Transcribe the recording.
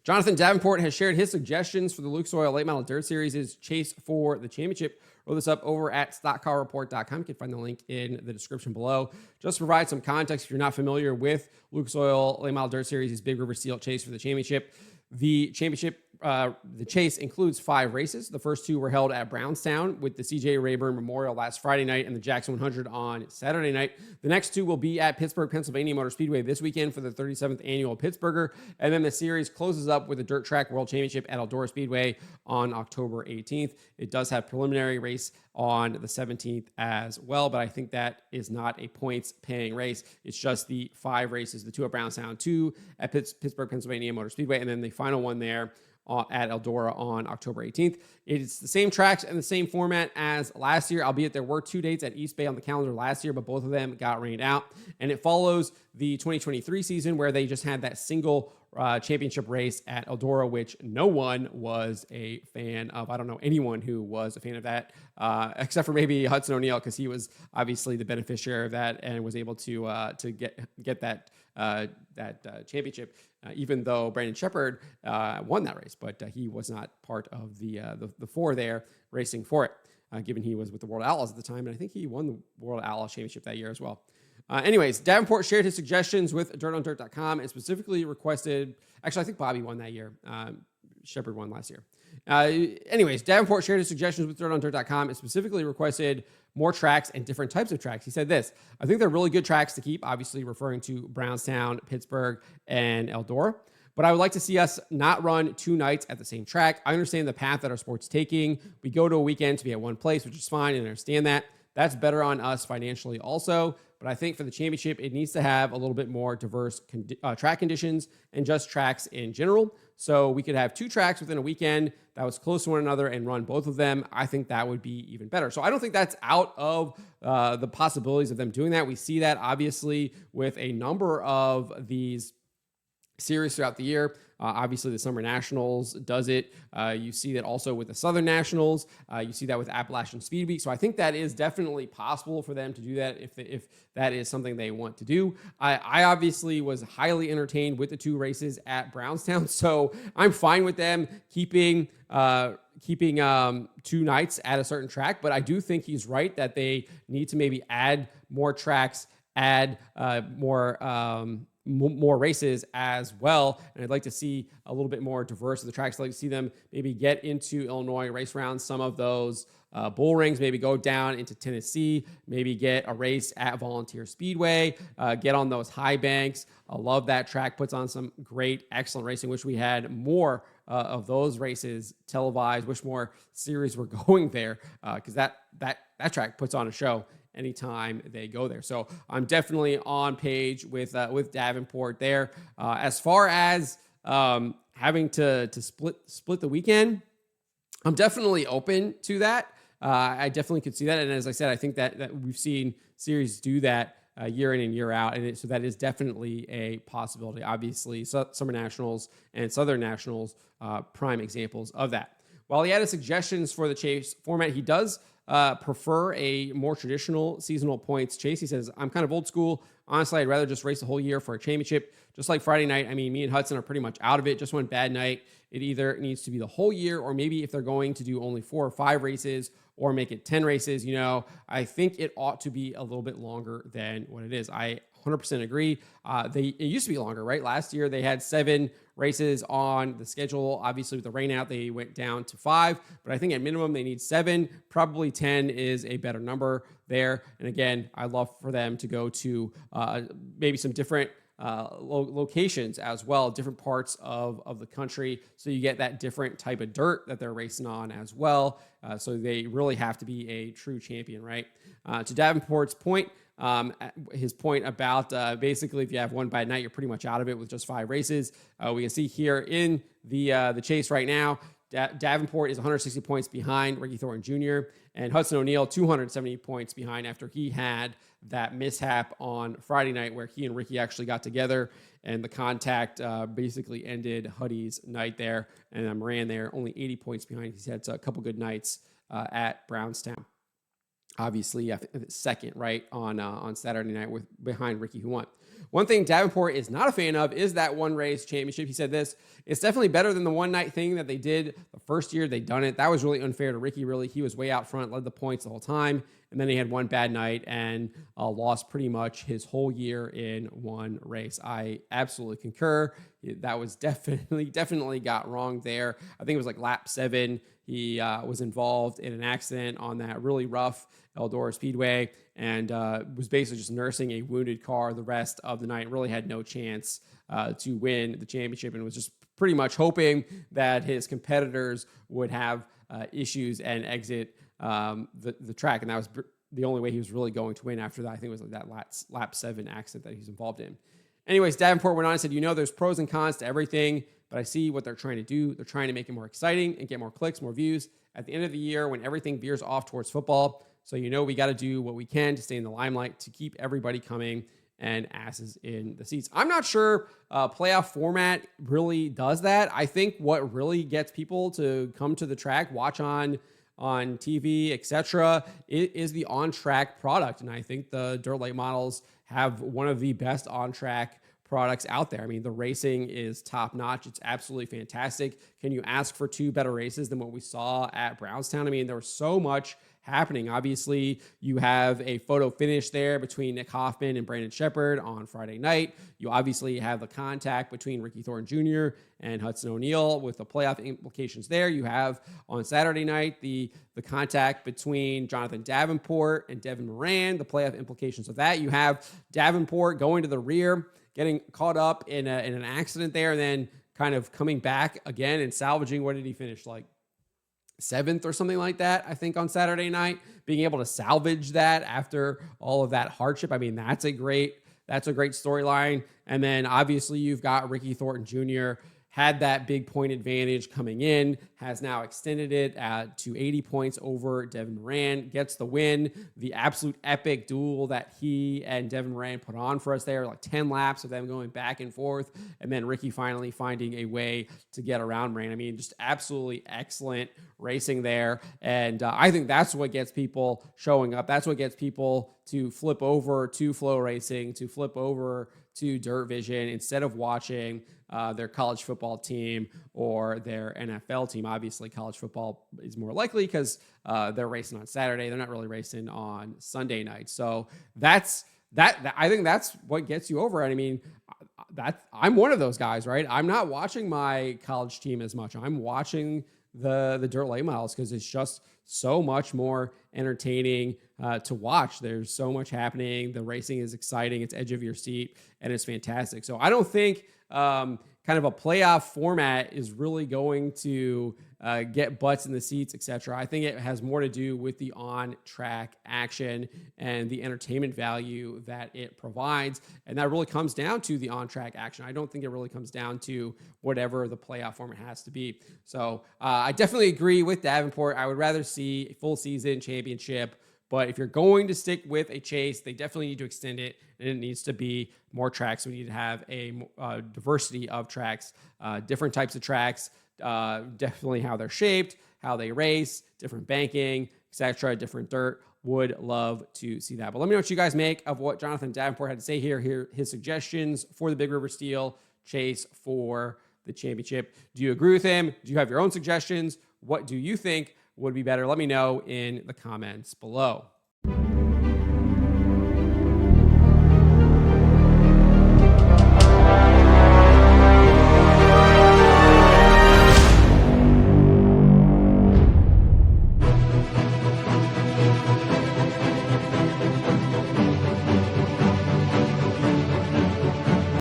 Jonathan Davenport has shared his suggestions for the Lucas Oil Late Model Dirt Series' chase for the championship. Roll this up over at stockcarreport.com. You can find the link in the description below. Just to provide some context, if you're not familiar with Lucas Oil Late Model Dirt Series' Big River Steel chase for the championship, the chase includes 5 races. The first 2 were held at Brownstown with the C.J. Rayburn Memorial last Friday night and the Jackson 100 on Saturday night. The next 2 will be at Pittsburgh, Pennsylvania Motor Speedway this weekend for the 37th annual Pittsburgher. And then the series closes up with the Dirt Track World Championship at Eldora Speedway on October 18th. It does have preliminary race on the 17th as well, but I think that is not a points-paying race. It's just the 5 races, the 2 at Brownstown, 2 at Pittsburgh, Pennsylvania Motor Speedway, and then the final one there at Eldora on October 18th. It's the same tracks and the same format as last year, albeit there were 2 dates at East Bay on the calendar last year, but both of them got rained out. And it follows the 2023 season where they just had that single championship race at Eldora, which no one was a fan of. I don't know anyone who was a fan of that, except for maybe Hudson O'Neal, because he was obviously the beneficiary of that and was able to get that championship. Even though Brandon Shepard won that race, but he was not part of the 4 there racing for it, given he was with the World Outlaws at the time, and I think he won the World Outlaws Championship that year as well. Anyways, Davenport shared his suggestions with dirtondirt.com and specifically requested, actually, I think Bobby won that year. Shepard won last year. Anyways, Davenport shared his suggestions with dirtondirt.com and specifically requested more tracks and different types of tracks. He said this: I think they're really good tracks to keep, obviously referring to Brownstown, Pittsburgh, and Eldora. But I would like to see us not run 2 nights at the same track. I understand the path that our sport's taking. We go to a weekend to be at one place, which is fine, and I understand that. That's better on us financially also. But I think for the championship, it needs to have a little bit more diverse track conditions and just tracks in general. So we could have 2 tracks within a weekend that was close to one another and run both of them. I think that would be even better. So I don't think that's out of the possibilities of them doing that. We see that obviously with a number of these series throughout the year. Obviously, the Summer Nationals does it. You see that also with the Southern Nationals. You see that with Appalachian Speed Week. So I think that is definitely possible for them to do that if that is something they want to do. I obviously was highly entertained with the 2 races at Brownstown, so I'm fine with them keeping 2 nights at a certain track. But I do think he's right that they need to maybe add more tracks, add more races as well. And I'd like to see a little bit more diverse of the tracks. I'd like to see them maybe get into Illinois race rounds, some of those bull rings, maybe go down into Tennessee, maybe get a race at Volunteer Speedway, get on those high banks. I love that track, puts on some great, excellent racing. Wish we had more of those races televised. Wish more series were going there, because that track puts on a show anytime they go there. So I'm definitely on page with Davenport there. As far as having to split the weekend, I'm definitely open to that. I definitely could see that. And as I said, I think that we've seen series do that year in and year out. And so that is definitely a possibility. Obviously, Summer Nationals and Southern Nationals, prime examples of that. While he had suggestions for the chase format, he does prefer a more traditional seasonal points chase. He says, I'm kind of old school. Honestly, I'd rather just race the whole year for a championship. Just like Friday night, I mean, me and Hudson are pretty much out of it. Just one bad night. It either needs to be the whole year, or maybe if they're going to do only 4 or 5 races or make it 10 races, I think it ought to be a little bit longer than what it is. I 100% agree. It used to be longer, right? Last year, they had 7 races on the schedule. Obviously, with the rain out, they went down to 5. But I think at minimum, they need 7. Probably 10 is a better number there. And again, I'd love for them to go to maybe some different locations as well, different parts of the country, so you get that different type of dirt that they're racing on as well. So they really have to be a true champion, right? To Davenport's point, his point about basically if you have one bad night, you're pretty much out of it with just 5 races. We can see here in the chase right now, Davenport is 160 points behind Ricky Thornton Jr. and Hudson O'Neal 270 points behind after he had that mishap on Friday night where he and Ricky actually got together and the contact basically ended Huddy's night there. And Moran there, only 80 points behind. He's had a couple good nights at Brownstown. Obviously, second, right, on Saturday night behind Ricky, who won. One thing Davenport is not a fan of is that one race championship. He said this: it's definitely better than the one night thing that they did the first year they'd done it. That was really unfair to Ricky, really. He was way out front, led the points the whole time, and then he had one bad night and lost pretty much his whole year in one race. I absolutely concur. That was definitely got wrong there. I think it was like lap 7. He was involved in an accident on that really rough Eldora Speedway and was basically just nursing a wounded car the rest of the night. Really had no chance to win the championship and was just pretty much hoping that his competitors would have issues and exit the track. And that was the only way he was really going to win after that. I think it was like that lap 7 accident that he was involved in. Anyways, Davenport went on and said, there's pros and cons to everything, but I see what they're trying to do. They're trying to make it more exciting and get more clicks, more views at the end of the year when everything veers off towards football. So, we got to do what we can to stay in the limelight, to keep everybody coming and asses in the seats. I'm not sure playoff format really does that. I think what really gets people to come to the track, watch on TV, etc., is the on-track product. And I think the dirt late models have one of the best on-track products out there. I mean, the racing is top notch. It's absolutely fantastic. Can you ask for 2 better races than what we saw at Brownstown? I mean, there was so much happening. Obviously, you have a photo finish there between Nick Hoffman and Brandon Shepard on Friday night. You obviously have the contact between Ricky Thornton Jr. and Hudson O'Neal with the playoff implications there. You have on Saturday night the contact between Jonathan Davenport and Devin Moran, the playoff implications of that. You have Davenport going to the rear, getting caught up in an accident there, and then kind of coming back again and salvaging. What did he finish, like 7th or something like that, I think, on Saturday night, being able to salvage that after all of that hardship. I mean, that's a great storyline. And then obviously you've got Ricky Thornton Jr. had that big point advantage coming in, has now extended it to 80 points over Devin Moran, gets the win. The absolute epic duel that he and Devin Moran put on for us there, like 10 laps of them going back and forth, and then Ricky finally finding a way to get around Moran. I mean, just absolutely excellent racing there. And I think that's what gets people showing up. That's what gets people to flip over to Flow Racing, to flip over to Dirt Vision instead of watching their college football team or their NFL team. Obviously, college football is more likely because they're racing on Saturday. They're not really racing on Sunday night. So that's I think that's what gets you over. And I mean, I'm one of those guys, right? I'm not watching my college team as much. I'm watching the dirt late models because it's just so much more entertaining to watch. There's so much happening. The racing is exciting. It's edge of your seat, and it's fantastic. So I don't think kind of a playoff format is really going to get butts in the seats, etc. I think it has more to do with the on-track action and the entertainment value that it provides, and that really comes down to the on-track action. I don't think it really comes down to whatever the playoff format has to be. So I definitely agree with Davenport. I would rather see a full season championship. But if you're going to stick with a chase, they definitely need to extend it, and it needs to be more tracks. We need to have a diversity of tracks, different types of tracks, definitely how they're shaped, how they race, different banking, etc., different dirt. Would love to see that. But let me know what you guys make of what Jonathan Davenport had to say here. Here his suggestions for the Big River Steel chase for the championship. Do you agree with him? Do you have your own suggestions? What do you think would be better? Let me know in the comments below.